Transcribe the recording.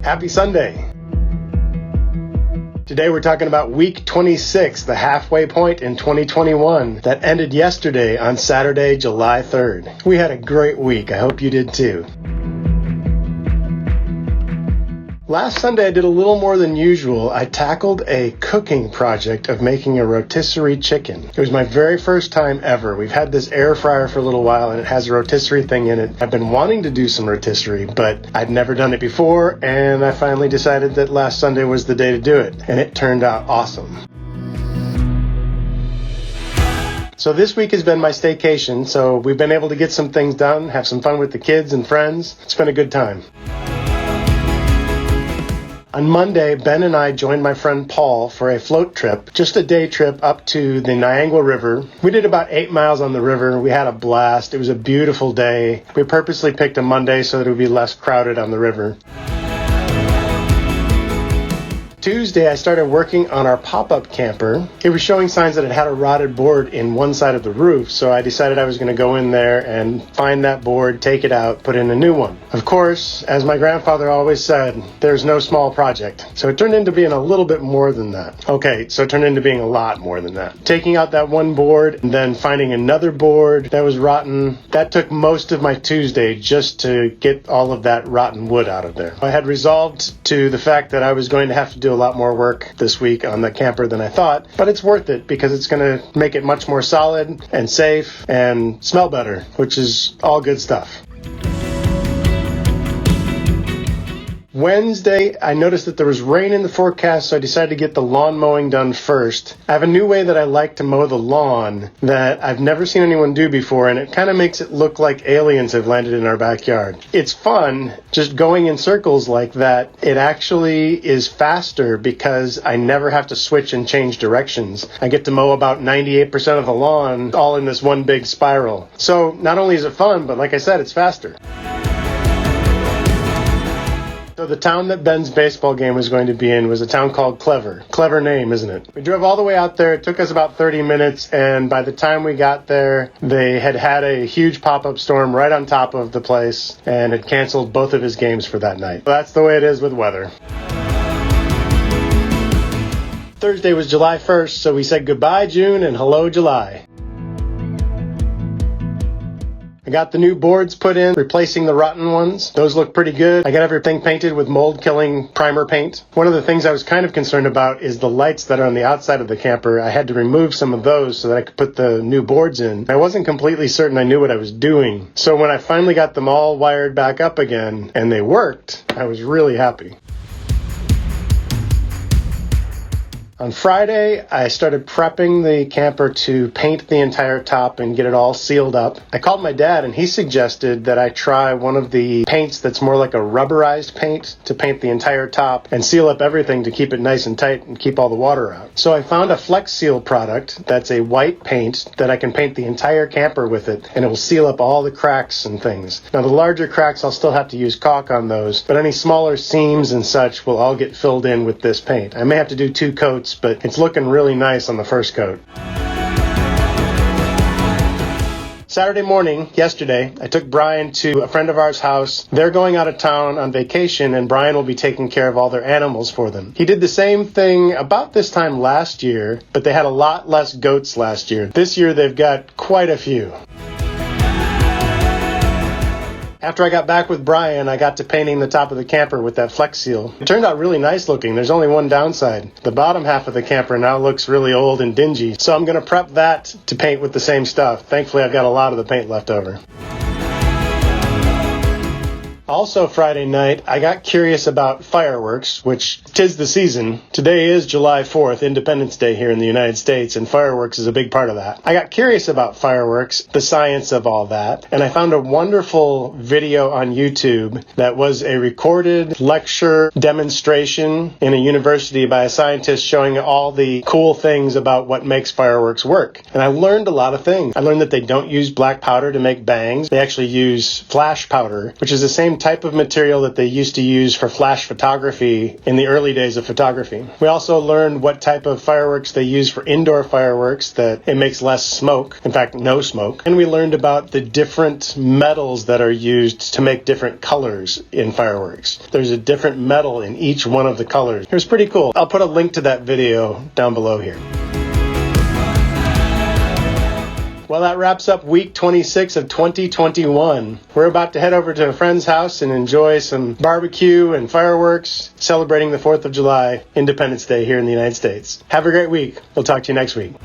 Happy Sunday! Today we're talking about week 26, the halfway point in 2021 that ended yesterday on Saturday, July 3rd. We had a great week. I hope you did too. Last Sunday I did a little more than usual. I tackled a cooking project of making a rotisserie chicken. It was my very first time ever. We've had this air fryer for a little while and it has a rotisserie thing in it. I've been wanting to do some rotisserie, but I'd never done it before, and I finally decided that last Sunday was the day to do it, and it turned out awesome. So this week has been my staycation, so we've been able to get some things done, have some fun with the kids and friends. It's been a good time. On Monday, Ben and I joined my friend Paul for a float trip, just a day trip up to the Niangua River. We did about 8 miles on the river. We had a blast. It was a beautiful day. We purposely picked a Monday so that it would be less crowded on the river. Tuesday, I started working on our pop-up camper. It was showing signs that it had a rotted board in one side of the roof, so I decided I was going to go in there and find that board, take it out, put in a new one. Of course, as my grandfather always said, there's no small project. So it turned into being a little bit more than that. Okay, so it turned into being a lot more than that. Taking out that one board and then finding another board that was rotten, that took most of my Tuesday just to get all of that rotten wood out of there. I had resolved to the fact that I was going to have to do a lot more work this week on the camper than I thought, but it's worth it because it's going to make it much more solid and safe and smell better, which is all good stuff. Wednesday, I noticed that there was rain in the forecast, so I decided to get the lawn mowing done first. I have a new way that I like to mow the lawn that I've never seen anyone do before, and it kind of makes it look like aliens have landed in our backyard. It's fun just going in circles like that. It actually is faster because I never have to switch and change directions. I get to mow about 98% of the lawn all in this one big spiral. So not only is it fun, but like I said, it's faster. So the town that Ben's baseball game was going to be in was a town called Clever. Clever name, isn't it? We drove all the way out there. It took us about 30 minutes, and by the time we got there, they had a huge pop-up storm right on top of the place and had canceled both of his games for that night. That's the way it is with weather. Thursday was July 1st, so we said goodbye, June, and hello, July. I got the new boards put in, replacing the rotten ones. Those look pretty good. I got everything painted with mold-killing primer paint. One of the things I was kind of concerned about is the lights that are on the outside of the camper. I had to remove some of those so that I could put the new boards in. I wasn't completely certain I knew what I was doing. So when I finally got them all wired back up again, and they worked, I was really happy. On Friday, I started prepping the camper to paint the entire top and get it all sealed up. I called my dad and he suggested that I try one of the paints that's more like a rubberized paint to paint the entire top and seal up everything to keep it nice and tight and keep all the water out. So I found a Flex Seal product that's a white paint that I can paint the entire camper with it, and it will seal up all the cracks and things. Now the larger cracks I'll still have to use caulk on those, but any smaller seams and such will all get filled in with this paint. I may have to do 2 coats, but it's looking really nice on the first coat. Saturday morning, yesterday, I took Brian to a friend of ours' house. They're going out of town on vacation, and Brian will be taking care of all their animals for them. He did the same thing about this time last year, but they had a lot less goats last year. This year, they've got quite a few. After I got back with Brian, I got to painting the top of the camper with that Flex Seal. It turned out really nice looking. There's only one downside. The bottom half of the camper now looks really old and dingy, so I'm going to prep that to paint with the same stuff. Thankfully, I've got a lot of the paint left over. Also Friday night, I got curious about fireworks, which 'tis the season. Today is July 4th, Independence Day here in the United States, and fireworks is a big part of that. I got curious about fireworks, the science of all that, and I found a wonderful video on YouTube that was a recorded lecture demonstration in a university by a scientist showing all the cool things about what makes fireworks work. And I learned a lot of things. I learned that they don't use black powder to make bangs. They actually use flash powder, which is the same different type of material that they used to use for flash photography in the early days of photography. We also learned what type of fireworks they use for indoor fireworks, that it makes less smoke, in fact no smoke. And we learned about the different metals that are used to make different colors in fireworks. There's a different metal in each one of the colors. It was pretty cool. I'll put a link to that video down below here. Well, that wraps up week 26 of 2021. We're about to head over to a friend's house and enjoy some barbecue and fireworks, celebrating the 4th of July, Independence Day here in the United States. Have a great week. We'll talk to you next week.